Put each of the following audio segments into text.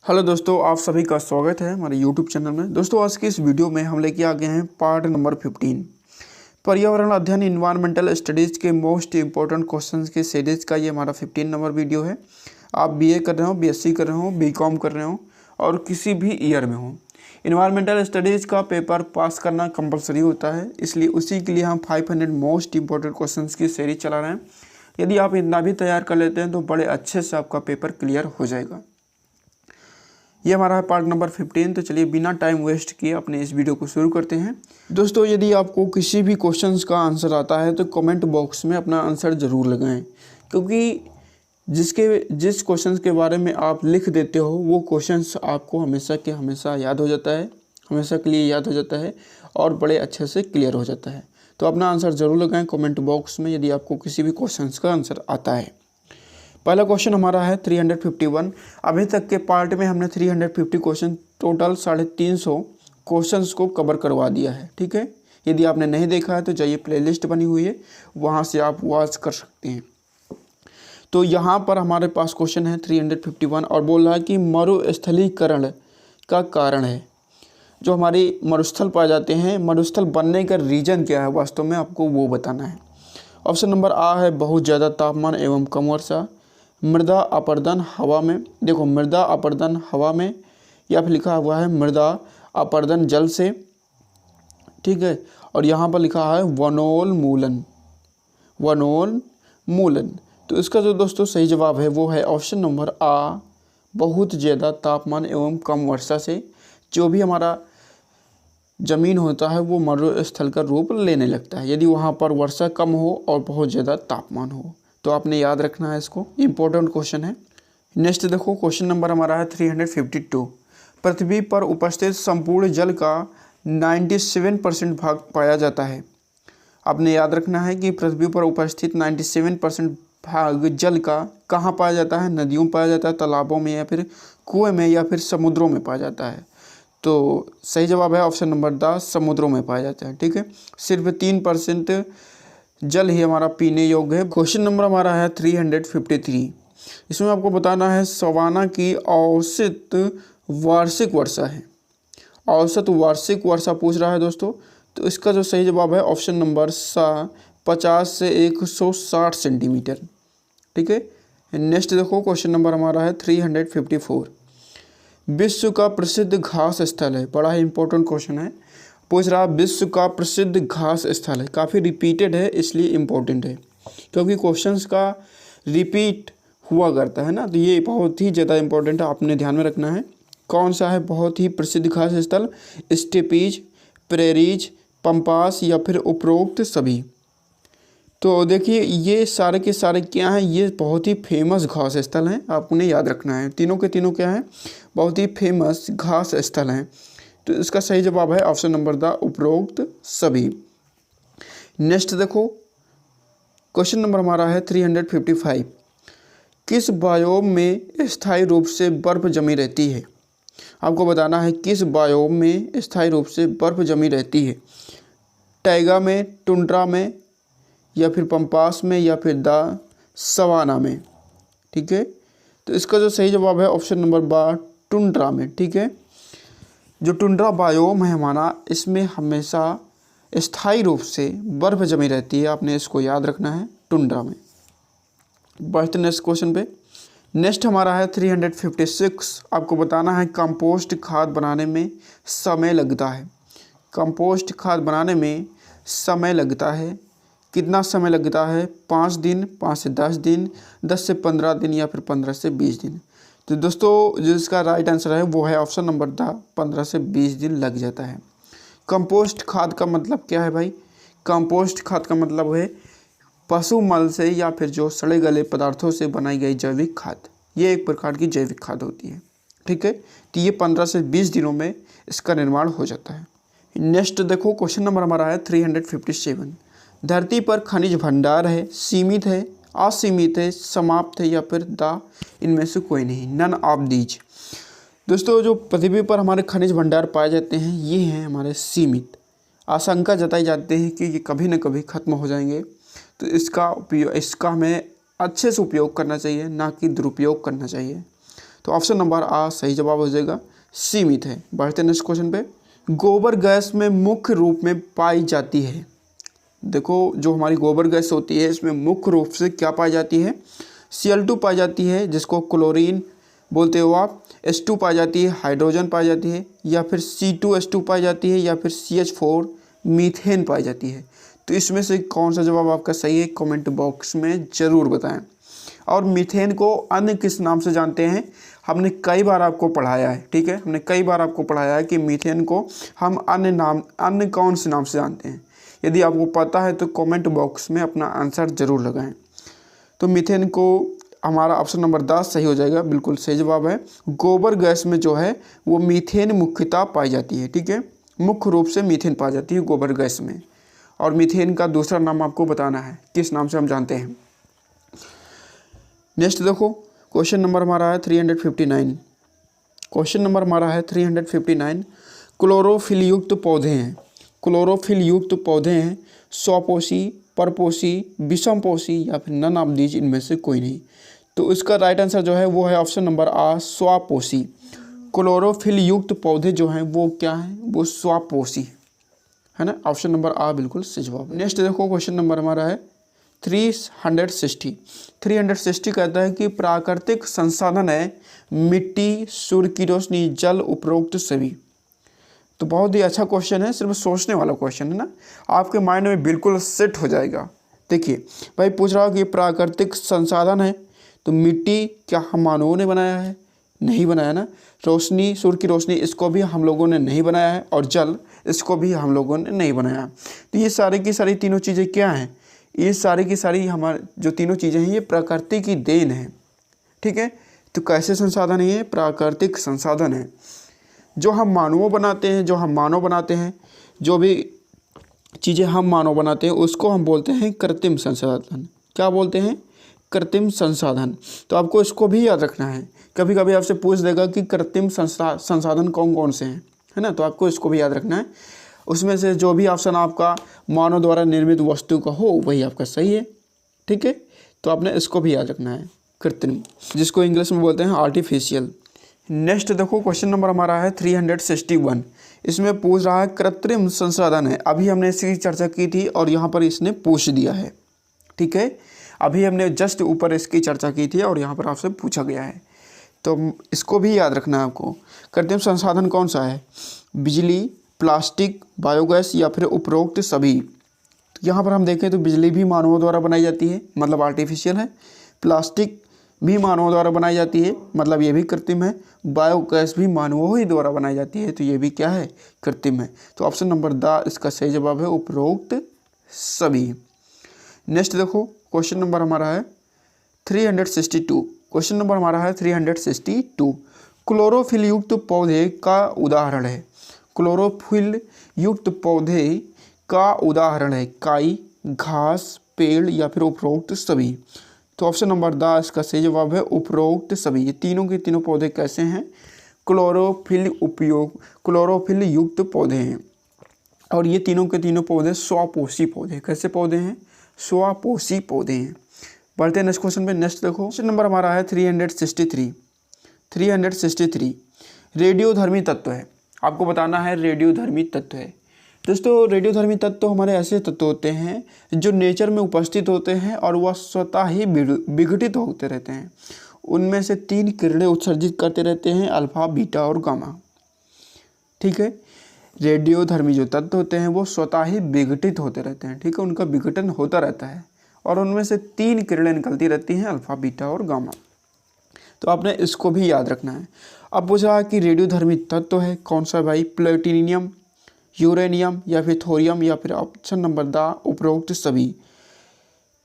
Hello दोस्तों, आप सभी का स्वागत है हमारे यूट्यूब चैनल में। दोस्तों, आज की इस वीडियो में हम लेके आ गए हैं पार्ट नंबर 15 पर्यावरण अध्ययन इन्वायरमेंटल स्टडीज़ के मोस्ट इंपॉर्टेंट क्वेश्चंस के सीरीज़ का ये हमारा 15 नंबर वीडियो है। आप बीए कर रहे हो, बीएससी कर रहे हो, बीकॉम कर रहे हो और किसी भी ईयर में हो, इन्वायरमेंटल स्टडीज़ का पेपर पास करना कंपलसरी होता है। इसलिए उसी के लिए हम 500 मोस्ट इंपॉर्टेंट क्वेश्चन की सीरीज चला रहे हैं। यदि आप इतना भी तैयार कर लेते हैं तो बड़े अच्छे से आपका पेपर क्लियर हो जाएगा। ये हमारा है पार्ट नंबर 15। तो चलिए बिना टाइम वेस्ट किए अपने इस वीडियो को शुरू करते हैं। दोस्तों, यदि आपको किसी भी क्वेश्चंस का आंसर आता है तो कमेंट बॉक्स में अपना आंसर ज़रूर लगाएं, क्योंकि जिस क्वेश्चंस के बारे में आप लिख देते हो वो क्वेश्चंस आपको हमेशा के हमेशा याद हो जाता है, हमेशा के लिए याद हो जाता है और बड़े अच्छे से क्लियर हो जाता है। तो अपना आंसर ज़रूर लगाएँ कमेंट बॉक्स में यदि आपको किसी भी क्वेश्चंस का आंसर आता है। पहला क्वेश्चन हमारा है 351। अभी तक के पार्ट में हमने 350 क्वेश्चन टोटल 350 क्वेश्चंस को कवर करवा दिया है। ठीक है, यदि आपने नहीं देखा है तो जाइए, प्लेलिस्ट बनी हुई है, वहाँ से आप वॉच कर सकते हैं। तो यहाँ पर हमारे पास क्वेश्चन है 351 और बोल रहा है कि मरुस्थलीकरण का कारण है। जो हमारी मरुस्थल पाए जाते हैं, मरुस्थल बनने का रीज़न क्या है वास्तव में, आपको वो बताना है। ऑप्शन नंबर आ है बहुत ज़्यादा तापमान एवं कम वर्षा, मृदा अपरदन हवा में। देखो, मृदा अपरदन हवा में, या फिर लिखा हुआ है मृदा अपरदन जल से। ठीक है, और यहाँ पर लिखा है वनोन्मूलन, वनोन्मूलन। तो इसका जो दोस्तों सही जवाब है वो है ऑप्शन नंबर आ, बहुत ज़्यादा तापमान एवं कम वर्षा से। जो भी हमारा ज़मीन होता है वो मरुस्थल का रूप लेने लगता है यदि वहाँ पर वर्षा कम हो और बहुत ज़्यादा तापमान हो। तो आपने याद रखना है इसको, इम्पोर्टेंट क्वेश्चन है। नेक्स्ट देखो, क्वेश्चन नंबर हमारा है 352। पृथ्वी पर उपस्थित संपूर्ण जल का 97% भाग पाया जाता है। आपने याद रखना है कि पृथ्वी पर उपस्थित 97% भाग जल का कहाँ पाया जाता है? नदियों में पाया जाता है, तालाबों में, या फिर कुएं में, या फिर समुद्रों में पाया जाता है। तो सही जवाब है ऑप्शन नंबर द, समुद्रों में पाया जाता है। ठीक है, सिर्फ 3% जल ही हमारा पीने योग्य है। क्वेश्चन नंबर हमारा है 353। इसमें आपको बताना है सवाना की औसत वार्षिक वर्षा है। औसत वार्षिक वर्षा पूछ रहा है दोस्तों। तो इसका जो सही जवाब है ऑप्शन नंबर सा, 50 से 160 सेंटीमीटर। ठीक है, नेक्स्ट देखो, क्वेश्चन नंबर हमारा है 354। विश्व का प्रसिद्ध घास स्थल है। बड़ा ही इंपॉर्टेंट क्वेश्चन है, पूछ रहा विश्व का प्रसिद्ध घास स्थल है। काफ़ी रिपीटेड है इसलिए इम्पोर्टेंट है, क्योंकि क्वेश्चंस का रिपीट हुआ करता है ना, तो ये बहुत ही ज़्यादा इम्पोर्टेंट है, आपने ध्यान में रखना है। कौन सा है बहुत ही प्रसिद्ध घास स्थल? स्टेपीज, प्रेरीज, पंपास, या फिर उपरोक्त सभी। तो देखिए, ये सारे के सारे क्या हैं? ये बहुत ही फेमस घास स्थल हैं, आप उन्हें याद रखना है। तीनों के तीनों क्या हैं? बहुत ही फेमस घास स्थल हैं। तो इसका सही जवाब है ऑप्शन नंबर द, उपरोक्त सभी। नेक्स्ट देखो, क्वेश्चन नंबर हमारा है 355। किस बायोम में स्थायी रूप से बर्फ जमी रहती है? आपको बताना है किस बायोम में स्थायी रूप से बर्फ जमी रहती है। टैगा में, टुंड्रा में, या फिर पंपास में, या फिर द सवाना में। ठीक है, तो इसका जो सही जवाब है ऑप्शन नंबर बा, टुंड्रा में। ठीक है, जो टुंड्रा बायोम है हमारा, इसमें हमेशा स्थायी रूप से बर्फ जमी रहती है, आपने इसको याद रखना है, टुंड्रा में। बढ़ते नेक्स्ट क्वेश्चन पे। नेक्स्ट हमारा है 356। आपको बताना है कंपोस्ट खाद बनाने में समय लगता है। कंपोस्ट खाद बनाने में समय लगता है, कितना समय लगता है? 5 दिन, 5 से 10 दिन, 10 से 15 दिन, या फिर 15 से 20 दिन। तो दोस्तों, जो इसका राइट आंसर है वो है ऑप्शन नंबर द, 15 से 20 दिन लग जाता है। कंपोस्ट खाद का मतलब क्या है भाई? कंपोस्ट खाद का मतलब है पशु मल से या फिर जो सड़े गले पदार्थों से बनाई गई जैविक खाद। ये एक प्रकार की जैविक खाद होती है। ठीक है, तो ये 15 से 20 दिनों में इसका निर्माण हो जाता है। नेक्स्ट देखो, क्वेश्चन नंबर हमारा है 357। धरती पर खनिज भंडार है, सीमित है, असीमित है, समाप्त है, या फिर द, इनमें से कोई नहीं, नन ऑफ दीज। दोस्तों, जो पृथ्वी पर हमारे खनिज भंडार पाए जाते हैं ये हैं हमारे सीमित। आशंका जताई जाती है कि ये कभी न कभी ख़त्म हो जाएंगे। तो इसका हमें अच्छे से उपयोग करना चाहिए, ना कि दुरुपयोग करना चाहिए। तो ऑप्शन नंबर आ सही जवाब हो जाएगा, सीमित है। बढ़ते नेक्स्ट क्वेश्चन पे। गोबर गैस में मुख्य रूप में पाई जाती है। देखो जो हमारी गोबर गैस होती है इसमें मुख्य रूप से क्या पाई जाती है, Cl2 पाई जाती है जिसको क्लोरीन बोलते हो आप, H2 पाई जाती है, हाइड्रोजन पाई जाती है, या फिर C2H2 पाई जाती है, या फिर CH4 मीथेन पाई जाती है। तो इसमें से कौन सा जवाब आपका सही है कमेंट बॉक्स में ज़रूर बताएं। और मीथेन को अन्य किस नाम से जानते हैं, हमने कई बार आपको पढ़ाया है, ठीक है, हमने कई बार आपको पढ़ाया है कि मीथेन को हम अन्य कौन से नाम से जानते हैं। यदि आपको पता है तो कमेंट बॉक्स में अपना आंसर ज़रूर लगाएं। तो मीथेन को हमारा ऑप्शन नंबर 10 सही हो जाएगा, बिल्कुल सही जवाब है। गोबर गैस में जो है वो मीथेन मुख्यतः पाई जाती है, ठीक है, मुख्य रूप से मीथेन पाई जाती है गोबर गैस में। और मीथेन का दूसरा नाम आपको बताना है, किस नाम से हम जानते हैं। नेक्स्ट देखो क्वेश्चन नंबर हमारा है 359। क्वेश्चन नंबर हमारा है 359। क्लोरोफिल युक्त पौधे हैं, क्लोरोफिल युक्त पौधे हैं स्वपोषी, परपोषी, विषमपोषी या फिर नन ऑफ दीज, इनमें से कोई नहीं। तो इसका राइट आंसर जो है वो है ऑप्शन नंबर आ, स्वपोषी। क्लोरोफिल युक्त पौधे जो हैं वो क्या हैं, वो स्वपोषी है ना, ऑप्शन नंबर आ बिल्कुल सही जवाब है। नेक्स्ट देखो क्वेश्चन नंबर हमारा है 360। 360 कहता है कि प्राकृतिक संसाधन है मिट्टी, सूर्य की रोशनी, जल, उपरोक्त सभी। तो बहुत ही अच्छा क्वेश्चन है, सिर्फ सोचने वाला क्वेश्चन है ना, आपके माइंड में बिल्कुल सेट हो जाएगा। देखिए भाई पूछ रहा कि प्राकृतिक संसाधन है, तो मिट्टी क्या हम मानवों ने बनाया है, नहीं बनाया ना। रोशनी, सूर्य की रोशनी, इसको भी हम लोगों ने नहीं बनाया है। और जल, इसको भी हम लोगों ने नहीं बनाया। तो ये सारी की सारी तीनों चीज़ें क्या हैं, ये सारी की सारी हमारे जो तीनों चीज़ें हैं ये प्रकृति की देन है, ठीक है। तो कैसे संसाधन है, ये प्राकृतिक संसाधन है जो हम मानवों बनाते हैं, जो हम मानव बनाते हैं, जो भी चीज़ें हम मानव बनाते हैं उसको हम बोलते हैं कृत्रिम संसाधन। क्या बोलते हैं, कृत्रिम संसाधन। तो आपको इसको भी याद रखना है, कभी कभी आपसे पूछ देगा कि कृत्रिम संसाधन कौन कौन से हैं, है ना, तो आपको इसको भी याद रखना है। उसमें से जो भी ऑप्शन आपका मानव द्वारा निर्मित वस्तु का हो वही आपका सही है, ठीक है। तो आपने इसको भी याद रखना है, कृत्रिम, जिसको इंग्लिश में बोलते हैं आर्टिफिशियल। नेक्स्ट देखो क्वेश्चन नंबर हमारा है 361। इसमें पूछ रहा है कृत्रिम संसाधन है, अभी हमने इसकी चर्चा की थी और यहाँ पर इसने पूछ दिया है, ठीक है। अभी हमने जस्ट ऊपर इसकी चर्चा की थी और यहाँ पर आपसे पूछा गया है, तो इसको भी याद रखना है आपको। कृत्रिम संसाधन कौन सा है, बिजली, प्लास्टिक, बायोगैस या फिर उपरोक्त सभी। तो यहाँ पर हम देखें तो बिजली भी मानवों द्वारा बनाई जाती है, मतलब आर्टिफिशियल है। प्लास्टिक भी मानवों द्वारा बनाई जाती है, मतलब ये भी कृत्रिम है। बायोगैस भी मानवों ही द्वारा बनाई जाती है, तो ये भी क्या है, कृत्रिम है। तो ऑप्शन नंबर द इसका सही जवाब है उपरोक्त सभी। नेक्स्ट देखो क्वेश्चन नंबर हमारा है 362। क्वेश्चन नंबर हमारा है 362। क्लोरोफिल युक्त पौधे का उदाहरण है, क्लोरोफिल युक्त पौधे का उदाहरण है काई, घास, पेड़ या फिर उपरोक्त सभी। तो ऑप्शन नंबर द इसका सही जवाब है उपरोक्त सभी। ये तीनों के तीनों पौधे कैसे हैं, क्लोरोफिल युक्त पौधे हैं। और ये तीनों के तीनों पौधे स्वपोषी पौधे, कैसे पौधे हैं, स्वपोषी पौधे हैं। बढ़ते हैं नेक्स्ट क्वेश्चन पे। नेक्स्ट देखो क्वेश्चन नंबर हमारा है 363। 363 रेडियोधर्मी तत्व है, आपको बताना है रेडियोधर्मी तत्व है। दोस्तों रेडियोधर्मी तत्व हमारे ऐसे तत्व होते हैं जो नेचर में उपस्थित होते हैं और वह स्वतः ही विघटित होते रहते हैं। उनमें से 3 किरणें उत्सर्जित करते रहते हैं, अल्फा, बीटा और गामा, ठीक है। रेडियोधर्मी जो तत्व होते हैं वो स्वतः ही विघटित होते रहते हैं, ठीक है, उनका विघटन होता रहता है और उनमें से 3 किरणें निकलती रहती हैं, अल्फा, बीटा और गामा। तो आपने इसको भी याद रखना है। अब पूछा कि रेडियोधर्मी तत्व है कौन सा भाई, प्लेटिनियम, यूरेनियम या फिर थोरियम या फिर ऑप्शन नंबर द उपरोक्त सभी।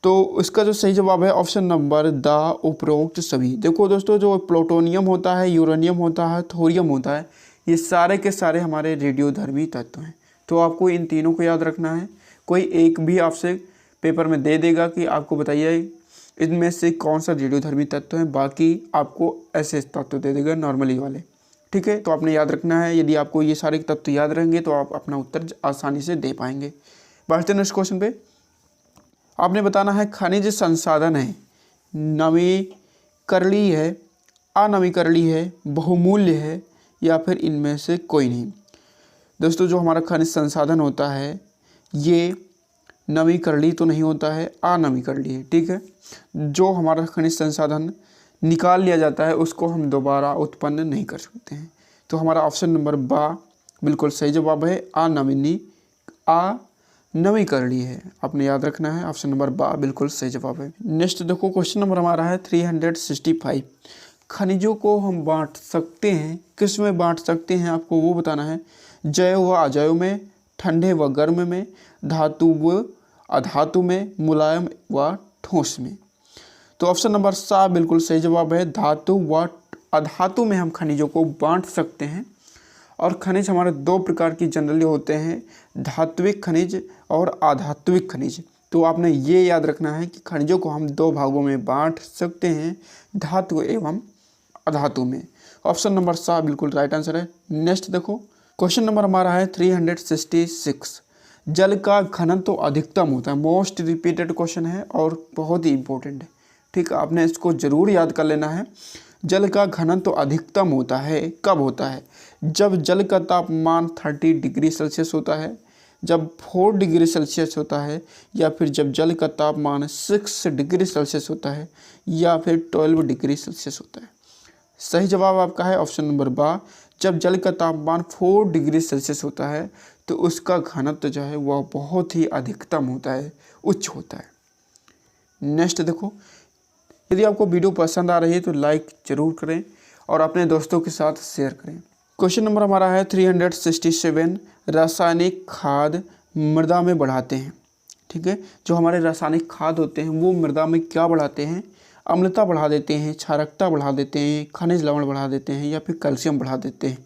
तो इसका जो सही जवाब है ऑप्शन नंबर द उपरोक्त सभी। देखो दोस्तों जो प्लूटोनियम होता है, यूरेनियम होता है, थोरियम होता है, ये सारे के सारे हमारे रेडियोधर्मी तत्व हैं। तो आपको इन तीनों को याद रखना है। कोई एक भी आपसे पेपर में दे देगा कि आपको बताइए इनमें से कौन सा रेडियोधर्मी तत्व है, बाकी आपको ऐसे तत्व दे देगा नॉर्मली वाले, ठीक है। तो आपने याद रखना है, यदि आपको ये सारे तत्व याद रहेंगे तो आप अपना उत्तर आसानी से दे पाएंगे। बढ़ते हैं नेक्स्ट क्वेश्चन पे। आपने बताना है खनिज संसाधन है, नवीकरणीय है, अनवीकरणीय है, बहुमूल्य है या फिर इनमें से कोई नहीं। दोस्तों जो हमारा खनिज संसाधन होता है ये नवीकरणीय तो नहीं होता है, अनवीकरणीय है। ठीक है, जो हमारा खनिज संसाधन निकाल लिया जाता है उसको हम दोबारा उत्पन्न नहीं कर सकते हैं। तो हमारा ऑप्शन नंबर बा बिल्कुल सही जवाब है, अनवीकरणीय है। आपने याद रखना है, ऑप्शन नंबर बा बिल्कुल सही जवाब है। नेक्स्ट देखो क्वेश्चन नंबर हमारा है 365। खनिजों को हम बांट सकते हैं, किस में बांट सकते हैं आपको वो बताना है। जैव व अजैव में, ठंडे व गर्म में, धातु व अधातु में, मुलायम व ठोस में। तो ऑप्शन नंबर सा बिल्कुल सही जवाब है, धातु व अधातु में हम खनिजों को बांट सकते हैं। और खनिज हमारे दो प्रकार की जनरली होते हैं, धात्विक खनिज और अधात्विक खनिज। तो आपने ये याद रखना है कि खनिजों को हम दो भागों में बांट सकते हैं, धातु एवं अधातु में। ऑप्शन नंबर सा बिल्कुल राइट आंसर है। नेक्स्ट देखो क्वेश्चन नंबर हमारा है 366। जल का घनत्व तो अधिकतम होता है, मोस्ट रिपीटेड क्वेश्चन है और बहुत ही इंपॉर्टेंट है। ठीक है, आपने इसको जरूर याद कर लेना है। जल का घनत्व तो अधिकतम होता है, कब होता है? जब जल का तापमान 30 डिग्री सेल्सियस होता है, जब 4 डिग्री सेल्सियस होता है, या फिर जब जल का तापमान 6 डिग्री सेल्सियस होता है, या फिर 12 डिग्री सेल्सियस होता है। सही जवाब आपका है ऑप्शन नंबर बा, जब जल का तापमान 4 डिग्री सेल्सियस होता है तो उसका घनत्व जो है वह बहुत ही अधिकतम होता है, उच्च होता है। नेक्स्ट देखो, यदि आपको वीडियो पसंद आ रही है तो लाइक जरूर करें और अपने दोस्तों के साथ शेयर करें। क्वेश्चन नंबर हमारा है 367। रासायनिक खाद मृदा में बढ़ाते हैं। ठीक है, जो हमारे रासायनिक खाद होते हैं वो मृदा में क्या बढ़ाते हैं? अम्लता बढ़ा देते हैं, क्षारकता बढ़ा देते हैं, खनिज लवण बढ़ा देते हैं, या फिर कैल्शियम बढ़ा देते हैं।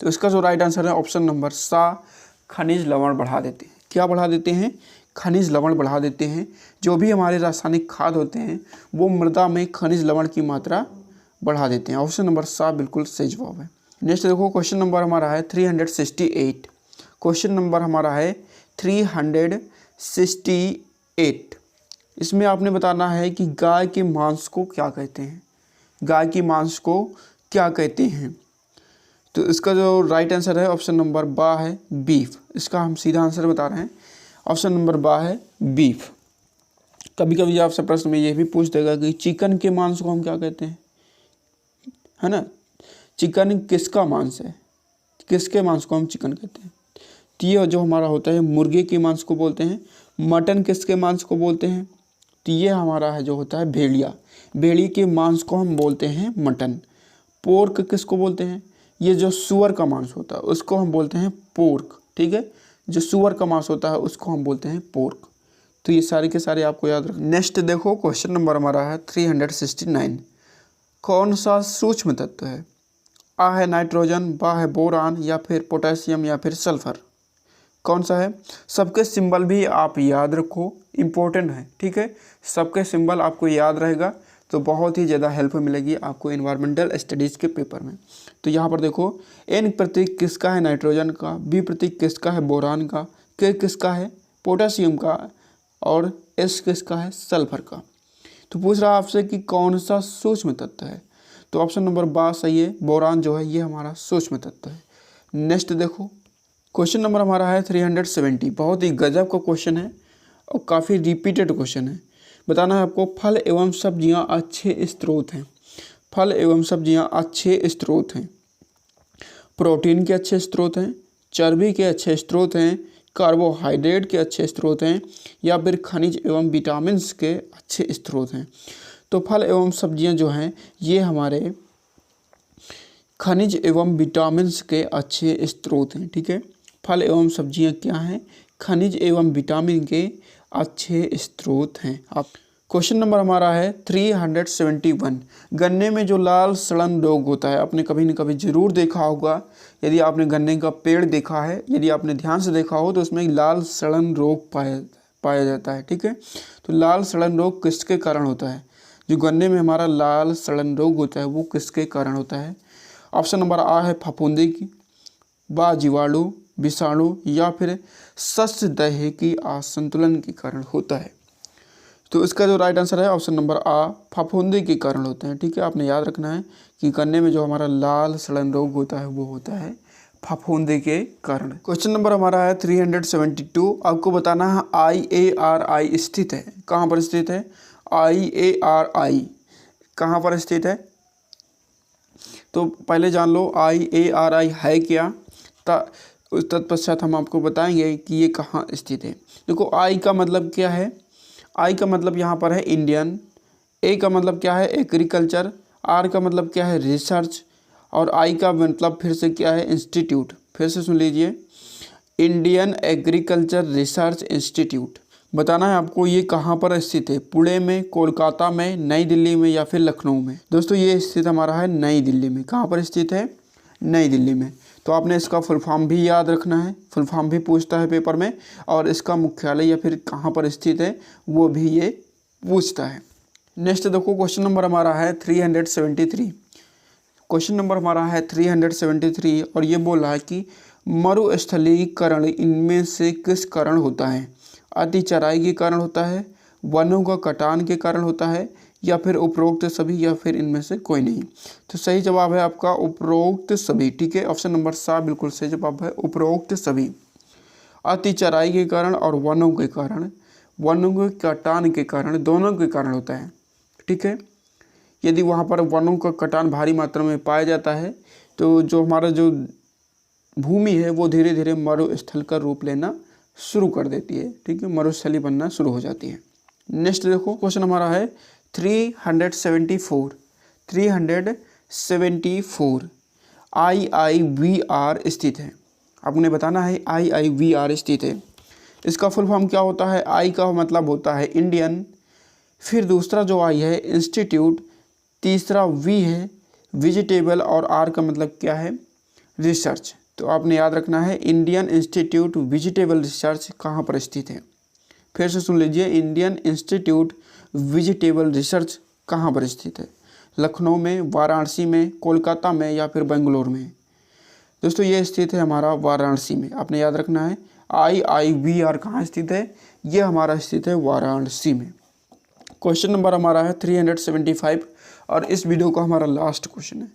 तो इसका जो राइट आंसर है ऑप्शन नंबर सा, खनिज लवण बढ़ा देते हैं। क्या बढ़ा देते हैं? खनिज लवण बढ़ा देते हैं। जो भी हमारे रासायनिक खाद होते हैं वो मृदा में खनिज लवण की मात्रा बढ़ा देते हैं। ऑप्शन नंबर सा बिल्कुल सही जवाब है। नेक्स्ट देखो क्वेश्चन नंबर हमारा है 368। क्वेश्चन नंबर हमारा है 368। इसमें आपने बताना है कि गाय के मांस को क्या कहते हैं। गाय के मांस को क्या कहते हैं? तो इसका जो राइट आंसर है ऑप्शन नंबर बा है, बीफ। इसका हम सीधा आंसर बता रहे हैं, ऑप्शन नंबर बा है बीफ। कभी कभी आपसे प्रश्न में ये भी पूछ देगा कि चिकन के मांस को हम क्या कहते हैं, है ना। चिकन किसका मांस है, किसके मांस को हम चिकन कहते हैं? तो ये जो हमारा होता है मुर्गे के मांस को बोलते हैं। मटन किसके मांस को बोलते हैं? तो ये हमारा है जो होता है भेड़िया। भेड़ी के मांस को हम बोलते हैं मटन। पोर्क किसको बोलते हैं? ये जो सुअर का मांस होता है उसको हम बोलते हैं पोर्क। ठीक है, जो सुअर का मांस होता है उसको हम बोलते हैं पोर्क। तो ये सारे के सारे आपको याद रखना। नेक्स्ट देखो क्वेश्चन नंबर हमारा है 369। कौन सा सूक्ष्म तत्व है? आ है नाइट्रोजन, बा है बोरान, या फिर पोटेशियम, या फिर सल्फर। कौन सा है? सबके सिंबल भी आप याद रखो, इम्पोर्टेंट है। ठीक है, सबके सिंबल आपको याद रहेगा तो बहुत ही ज़्यादा हेल्प मिलेगी आपको इन्वायरमेंटल स्टडीज़ के पेपर में। तो यहाँ पर देखो, एन प्रतीक किसका है? नाइट्रोजन का। बी प्रतीक किसका है? बोरान का। के किसका है? पोटेशियम का। और एस किसका है? सल्फर का। तो पूछ रहा है आपसे कि कौन सा सूक्ष्म तत्व है, तो ऑप्शन नंबर बा सही है, बोरान जो है ये हमारा सूक्ष्म तत्व है। नेक्स्ट देखो क्वेश्चन नंबर हमारा है 370। बहुत ही गजब का क्वेश्चन है और काफ़ी रिपीटेड क्वेश्चन है। बताना है आपको, फल एवं सब्जियां अच्छे स्रोत हैं। फल एवं सब्जियां अच्छे स्रोत हैं। प्रोटीन के अच्छे स्रोत हैं, चर्बी के अच्छे स्रोत हैं, कार्बोहाइड्रेट के अच्छे स्रोत हैं, या फिर खनिज एवं विटामिन्स के अच्छे स्रोत हैं। तो फल एवं सब्जियां जो हैं ये हमारे खनिज एवं विटामिन्स के अच्छे स्रोत हैं। ठीक है, फल एवं सब्जियां क्या हैं? खनिज एवं विटामिन के अच्छे स्रोत हैं। आप क्वेश्चन नंबर हमारा है 371। गन्ने में जो लाल सड़न रोग होता है, आपने कभी न कभी ज़रूर देखा होगा। यदि आपने गन्ने का पेड़ देखा है, यदि आपने ध्यान से देखा हो तो उसमें लाल सड़न रोग पाया जाता है। ठीक है, तो लाल सड़न रोग किसके कारण होता है? जो गन्ने में हमारा लाल सड़न रोग होता है वो किसके कारण होता है? ऑप्शन नंबर आ है फफूंदी की, बा जीवाणु, विषाणु, या फिर सस्यदह की असंतुलन के कारण होता है। तो इसका जो राइट आंसर है ऑप्शन नंबर आ, फफूंदी के कारण होते हैं। ठीक है, आपने याद रखना है कि गन्ने में जो हमारा लाल सड़न रोग होता है वो होता है फफूंदी के कारण। क्वेश्चन नंबर हमारा है 372। आपको बताना है IARI स्थित है, कहाँ पर स्थित है? IARI कहाँ पर स्थित है? तो पहले जान लो IARI है क्या, उस तत्पश्चात हम आपको बताएंगे कि ये कहाँ स्थित है। देखो आई का मतलब क्या है? आई का मतलब यहाँ पर है इंडियन, ए का मतलब क्या है? एग्रीकल्चर, आर का मतलब क्या है? रिसर्च, और आई का मतलब फिर से क्या है? इंस्टीट्यूट। फिर से सुन लीजिए, इंडियन एग्रीकल्चर रिसर्च इंस्टीट्यूट। बताना है आपको ये कहाँ पर स्थित है, पुणे में, कोलकाता में, नई दिल्ली में या फिर लखनऊ में। दोस्तों ये स्थित हमारा है नई दिल्ली में। कहाँ पर स्थित है? नई दिल्ली में। तो आपने इसका फुल फॉर्म भी याद रखना है, फुल फॉर्म भी पूछता है पेपर में, और इसका मुख्यालय या फिर कहाँ पर स्थित है वो भी ये पूछता है। नेक्स्ट देखो क्वेश्चन नंबर हमारा है 373। क्वेश्चन नंबर हमारा है 373 और ये बोल रहा है कि मरुस्थलीकरण इनमें से किस कारण होता है? अति चराई के कारण होता है, वनों का कटान के कारण होता है, या फिर उपरोक्त सभी, या फिर इनमें से कोई नहीं। तो सही जवाब है आपका उपरोक्त सभी। ठीक है, ऑप्शन नंबर 7 बिल्कुल सही जवाब है, उपरोक्त सभी। अति चराई के कारण और वनों के कारण, वनों के कटान के कारण, दोनों के कारण होता है। ठीक है, यदि वहाँ पर वनों का कटान भारी मात्रा में पाया जाता है तो जो हमारा जो भूमि है वो धीरे धीरे मरुस्थल का रूप लेना शुरू कर देती है। ठीक है, मरुस्थली बनना शुरू हो जाती है। नेक्स्ट देखो क्वेश्चन हमारा है 374। 374 IIVR स्थित है। आपने बताना है IIVR स्थित है। इसका फुल फॉर्म क्या होता है? आई का मतलब होता है इंडियन, फिर दूसरा जो आई है इंस्टीट्यूट, तीसरा वी है वेजिटेबल, और आर का मतलब क्या है? रिसर्च। तो आपने याद रखना है इंडियन इंस्टीट्यूट वेजिटेबल रिसर्च कहाँ पर स्थित है। फिर से सुन लीजिए, इंडियन इंस्टीट्यूट वेजिटेबल रिसर्च कहाँ पर स्थित है? लखनऊ में, वाराणसी में, कोलकाता में या फिर बेंगलोर में। दोस्तों ये स्थित है हमारा वाराणसी में। आपने याद रखना है IIVR कहाँ स्थित है? ये हमारा स्थित है वाराणसी में। क्वेश्चन नंबर हमारा है 375 और इस वीडियो का हमारा लास्ट क्वेश्चन है।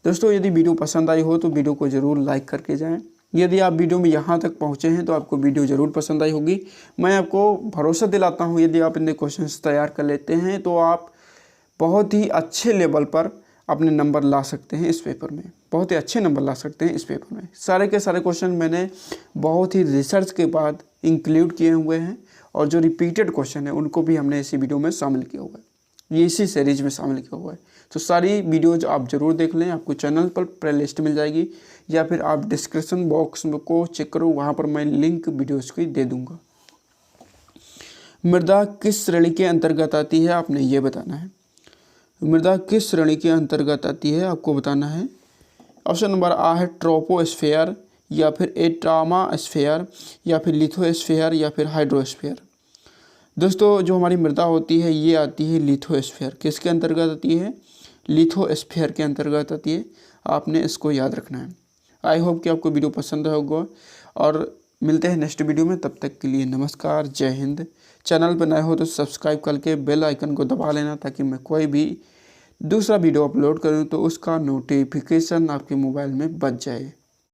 दोस्तों यदि वीडियो पसंद आई हो तो वीडियो को ज़रूर लाइक करके जाएं। यदि आप वीडियो में यहाँ तक पहुँचे हैं तो आपको वीडियो ज़रूर पसंद आई होगी। मैं आपको भरोसा दिलाता हूँ यदि आप इतने क्वेश्चंस तैयार कर लेते हैं तो आप बहुत ही अच्छे लेवल पर अपने नंबर ला सकते हैं इस पेपर में, बहुत ही अच्छे नंबर ला सकते हैं इस पेपर में। सारे के सारे क्वेश्चन मैंने बहुत ही रिसर्च के बाद इंक्लूड किए हुए हैं, और जो रिपीटेड क्वेश्चन है उनको भी हमने इसी वीडियो में शामिल किया हुआ है, ये इसी सीरीज में शामिल किया हुआ है। तो सारी वीडियोज आप ज़रूर देख लें, आपको चैनल पर प्लेलिस्ट मिल जाएगी, या फिर आप डिस्क्रिप्शन बॉक्स में को चेक करो, वहाँ पर मैं लिंक वीडियोज़ की दे दूँगा। मृदा किस श्रेणी के अंतर्गत आती है? आपने ये बताना है। मृदा किस श्रेणी के अंतर्गत आती है आपको बताना है। ऑप्शन नंबर आ है ट्रोपोस्फेयर, या फिर एटमॉस्फेयर, या फिर लिथोस्फेयर, या फिर हाइड्रोस्फेयर। दोस्तों जो हमारी मृदा होती है ये आती है लिथोस्फेयर। किसके अंतर्गत आती है? लिथोस्फेयर के अंतर्गत आती है। आपने इसको याद रखना है। आई होप कि आपको वीडियो पसंद होगा, और मिलते हैं नेक्स्ट वीडियो में। तब तक के लिए नमस्कार, जय हिंद। चैनल पर नए हो तो सब्सक्राइब करके बेल आइकन को दबा लेना, ताकि मैं कोई भी दूसरा वीडियो अपलोड करूं तो उसका नोटिफिकेशन आपके मोबाइल में बज जाए।